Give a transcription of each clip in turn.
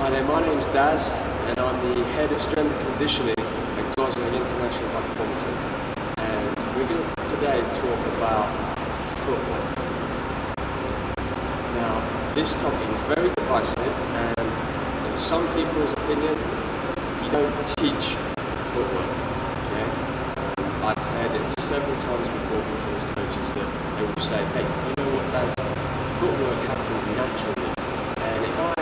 Hi there, my name's Daz, and I'm the head of strength and conditioning at Gosling International High Performance Centre. And we're going to today talk about footwork. Now, this topic is very divisive, and in some people's opinion, you don't teach footwork. Okay? I've heard it several times before from tennis coaches that they will say, "Hey, you know what, Daz? Footwork happens naturally, and if I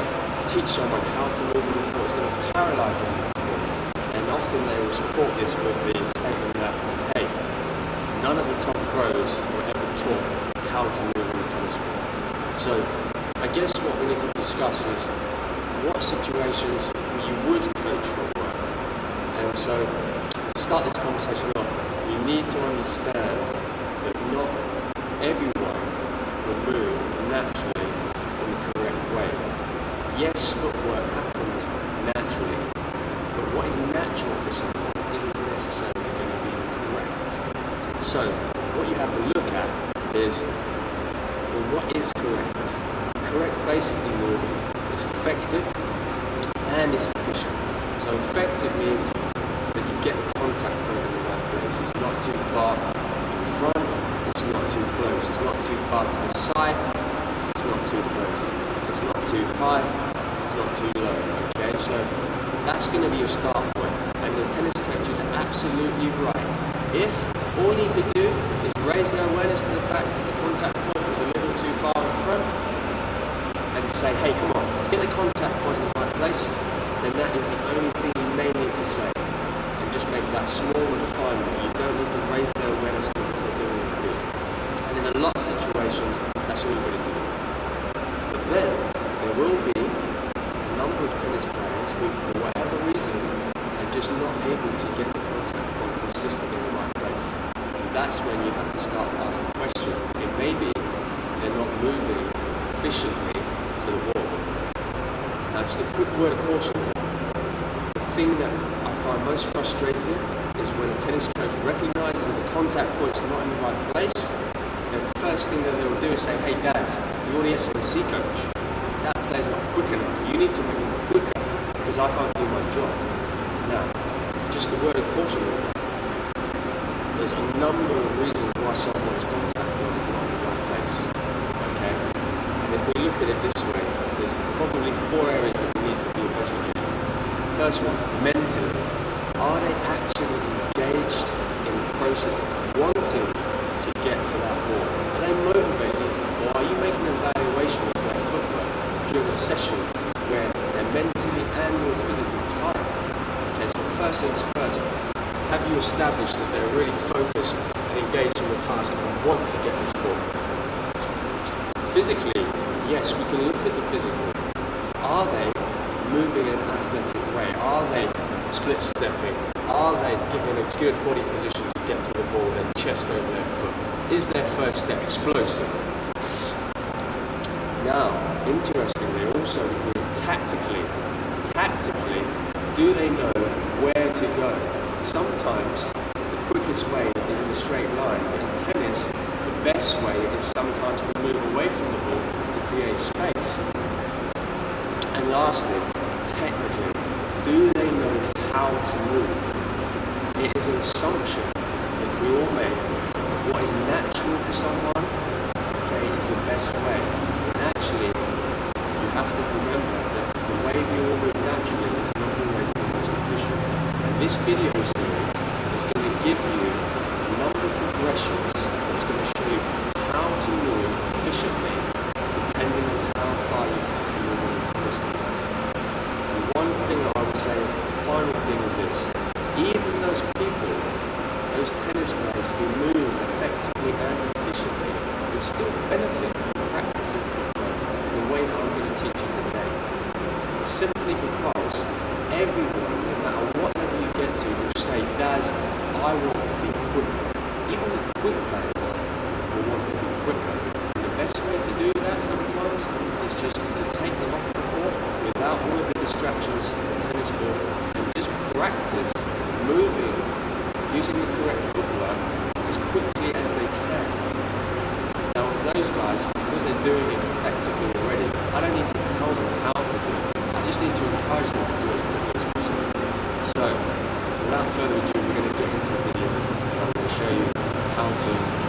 teach someone how to move in the court, it's going to paralyze them in the court." And often they will support this with the statement that, hey, none of the top pros were ever taught how to move in the tennis court. So I guess what we need to discuss is what situations you would coach footwork. And so to start this conversation off, we need to understand that not everyone will move naturally in the correct way. Yes, footwork happens naturally, but what is natural for someone isn't necessarily going to be correct. So, what you have to look at is, well, what is correct? Correct basically means it's effective and it's efficient. So effective means that you get the contact point in the right place. It's not too far in front, it's not too close, it's not too far to the side, it's not too close, it's not too high, it's not too low. Okay, so that's going to be your start point, and the tennis coach is absolutely right. If all you need to do is raise their awareness to the fact that the contact point is a little too far in front, and say, hey, come on, get the contact point in the right place, then that is the only thing you may need to say, and just make that small refinement. You don't need to raise their awareness to what they're doing in the field. And in a lot of situations, that's all you're going to do. But then there will be a number of tennis players who, for whatever reason, are just not able to get the contact point consistently in the right place. And that's when you have to start to ask the question. It may be they're not moving efficiently to the ball. Now, just a quick word of caution here. The thing that I find most frustrating is when a tennis coach recognises that the contact point's not in the right place. The first thing that they will do is say, hey, Daz, you're the S&C coach. That player's not quick enough. You need to make him quicker because I can't do my job. Now, just a word of caution here. There's a number of reasons why someone's contact point is not in the right place. Okay? And if we look at it this way, there's probably 4 areas that we need to be investigating. First one, mentally. Are they actually engaged in the process of wanting to get to that ball? Are they motivated? Or are you making an evaluation of their footwork during a session where they're mentally and or physically tired? Okay, so first things first, have you established that they're really focused and engaged in the task and want to get this ball? Physically, yes, we can look at the physical. Are they moving in an athletic way? Are they split stepping? Are they giving a good body position to get to the ball, their chest over their foot? Is their first step explosive? Now, interestingly, also we can look tactically. Tactically, do they know where to go? Sometimes the quickest way is in a straight line, but in tennis, the best way is sometimes to move away from the ball to create space. And lastly, technically, do they know how to move? It is an assumption that we all make. What is natural for someone, okay, is the best way. And actually, you have to remember that the way we all move naturally is not always the most efficient. And this video series is going to give you a number of progressions that's going to show you how to move efficiently depending on how far you have to move in the tennis court. And one thing that I would say, the final thing is this: even those people, those tennis players who move effectively and efficiently, would still benefit from practicing footwork in the way that I'm going to teach you today. Simply because everyone, no matter what level you get to, will say, Daz, I want to be quicker. Even the quick players will want to be quicker. And the best way to do that sometimes is just to take them off the court without all of the distractions of the tennis ball and just practice moving, using the correct footwork as quickly as they can. Now with those guys, because they're doing it effectively already, I don't need to tell them how to do it. I just just need to encourage them to do as quickly as possible. So, without further ado, we're going to get into the video and I'm going to show you how to